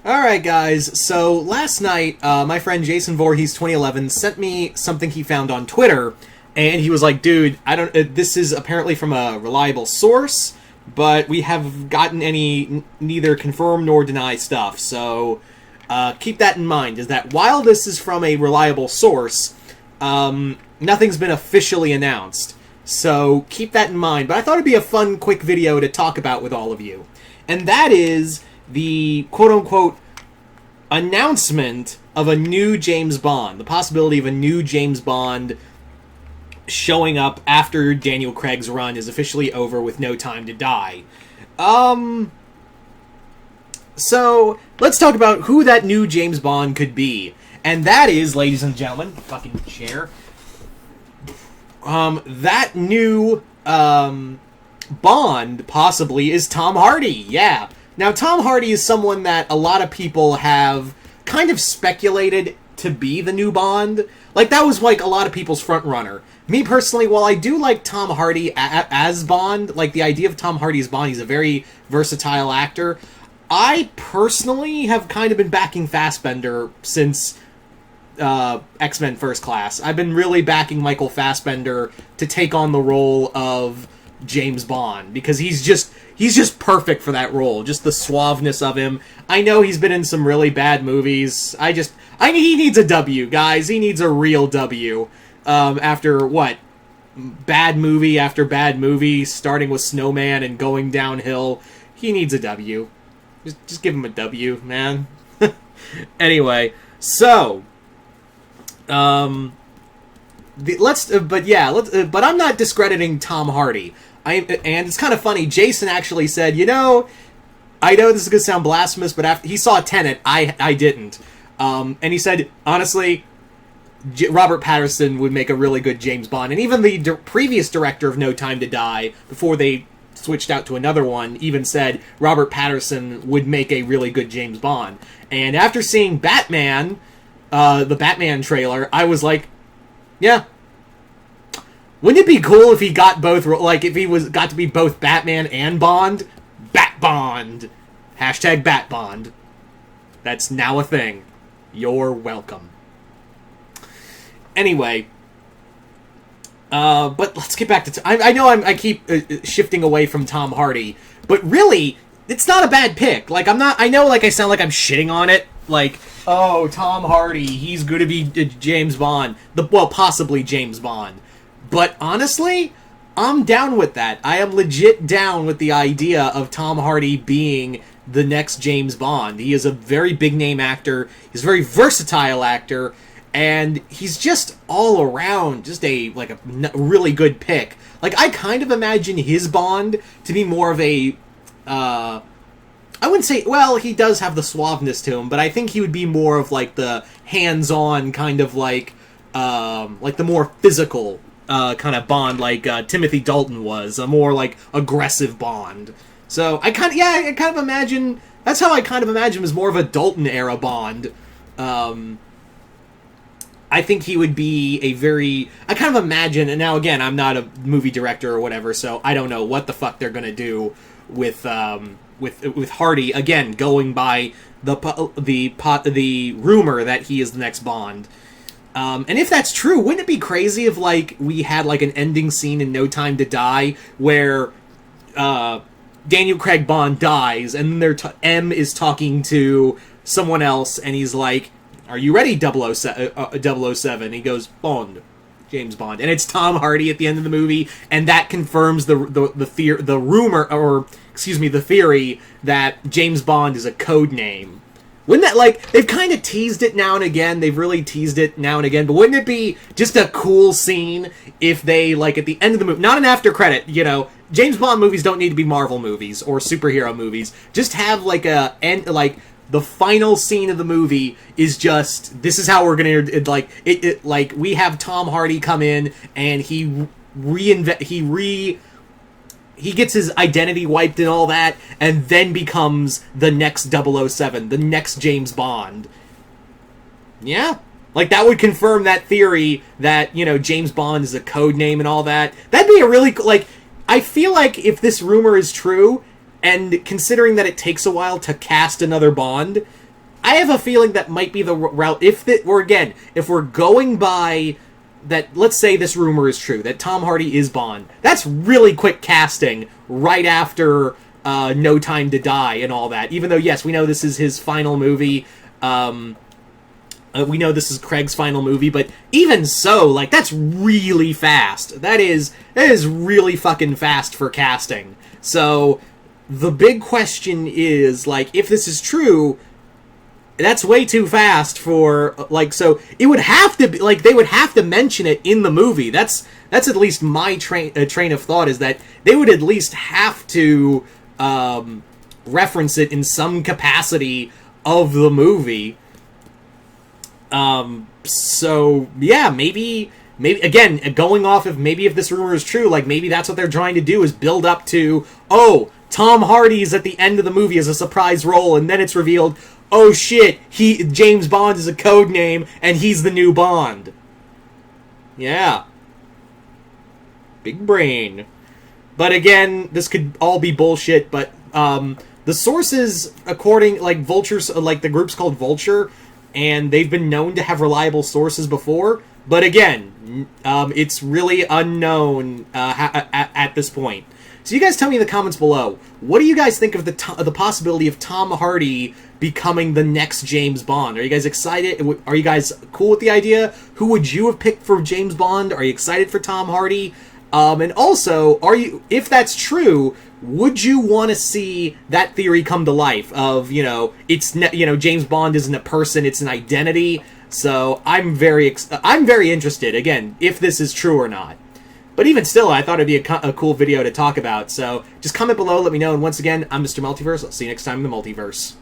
Alright guys, so last night, my friend Jason Voorhees 2011 sent me something he found on Twitter, and he was like, dude, I don't, this is apparently from a reliable source, but we have gotten any neither confirm nor deny stuff, so keep that in mind, is that while this is from a reliable source, nothing's been officially announced, so keep that in mind, but I thought it'd be a fun, quick video to talk about with all of you, and that is the quote-unquote announcement of a new James Bond, the possibility of a new James Bond showing up after Daniel Craig's run is officially over with No Time to Die. So, let's talk about who that new James Bond could be. And that is, ladies and gentlemen, fucking chair, that new, Bond, possibly, is Tom Hardy, yeah. Now, Tom Hardy is someone that a lot of people have kind of speculated to be the new Bond. Like, that was, like, a lot of people's front runner. Me, personally, while I do like Tom Hardy as Bond, like, the idea of Tom Hardy as Bond, he's a very versatile actor, I personally have kind of been backing Fassbender since X-Men First Class. I've been really backing Michael Fassbender to take on the role of James Bond, because he's just perfect for that role. Just the suaveness of him. I know he's been in some really bad movies. He needs a W, guys. He needs a real W. After what? Bad movie after bad movie, starting with Snowman and going downhill. He needs a W. Just give him a W, man. Anyway, so but I'm not discrediting Tom Hardy. And it's kind of funny, Jason actually said, you know, I know this is going to sound blasphemous, but after he saw Tenet, I didn't. And he said, honestly, Robert Pattinson would make a really good James Bond. And even the previous director of No Time to Die, before they switched out to another one, even said Robert Pattinson would make a really good James Bond. And after seeing Batman, the Batman trailer, I was like, yeah. Wouldn't it be cool if he got both, like, if he got to be both Batman and Bond? Bat Bond! Hashtag Bat Bond. That's now a thing. You're welcome. Anyway. But let's get back to... I know I keep shifting away from Tom Hardy, but really, it's not a bad pick. Like, I know, like, I sound like I'm shitting on it. Like, oh, Tom Hardy, he's going to be James Bond. Possibly James Bond. But honestly, I'm down with that. I am legit down with the idea of Tom Hardy being the next James Bond. He is a very big-name actor. He's a very versatile actor. And he's just all around just a really good pick. Like, I kind of imagine his Bond to be more of a... I wouldn't say... Well, he does have the suaveness to him, but I think he would be more of, like, the hands-on kind of, like the more physical kind of Bond, like Timothy Dalton was, a more like aggressive Bond. So I kind of imagine that's how I kind of imagine him as more of a Dalton era Bond. I think he would be I kind of imagine, and now again, I'm not a movie director or whatever, so I don't know what the fuck they're gonna do with Hardy. Again, going by the rumor that he is the next Bond. And if that's true, wouldn't it be crazy if, like, we had, like, an ending scene in No Time to Die where Daniel Craig Bond dies, and then M is talking to someone else, and he's like, are you ready, 007? He goes, Bond, James Bond. And it's Tom Hardy at the end of the movie, and that confirms the theory that James Bond is a code name. Wouldn't that, like, they've kind of teased it now and again, they've really teased it now and again, but wouldn't it be just a cool scene if they, like, at the end of the movie, not an after credit, you know, James Bond movies don't need to be Marvel movies or superhero movies, just have, like, the final scene of the movie is just, this is how we're gonna, like, we have Tom Hardy come in, and he gets his identity wiped and all that, and then becomes the next 007, the next James Bond. Yeah. Like, that would confirm that theory that, you know, James Bond is a code name and all that. That'd be a really, like, I feel like if this rumor is true, and considering that it takes a while to cast another Bond, I have a feeling that might be the route. If we're going by that, let's say this rumor is true, that Tom Hardy is Bond, that's really quick casting right after No Time to Die and all that. Even though, yes, we know this is his final movie. We know this is Craig's final movie, but even so, like, that's really fast. That is really fucking fast for casting. So, the big question is, like, if this is true, that's way too fast for, like, so it would have to be, like, they would have to mention it in the movie. That's at least my train of thought, is that they would at least have to reference it in some capacity of the movie. So yeah, maybe again, going off of maybe if this rumor is true, like maybe that's what they're trying to do, is build up to, oh, Tom Hardy's at the end of the movie as a surprise role, and then it's revealed, oh shit, James Bond is a code name and he's the new Bond. Yeah. Big brain. But again, this could all be bullshit, but the sources, according, like, Vulture's, like, the group's called Vulture, and they've been known to have reliable sources before, but again, it's really unknown at this point. So you guys tell me in the comments below, what do you guys think of the possibility of Tom Hardy becoming the next James Bond? Are you guys excited? Are you guys cool with the idea? Who would you have picked for James Bond? Are you excited for Tom Hardy? And also, if that's true, would you want to see that theory come to life of, James Bond isn't a person, it's an identity? So I'm very interested, again, if this is true or not. But even still, I thought it'd be a cool video to talk about. So just comment below, let me know. And once again, I'm Mr. Multiverse. I'll see you next time in the Multiverse.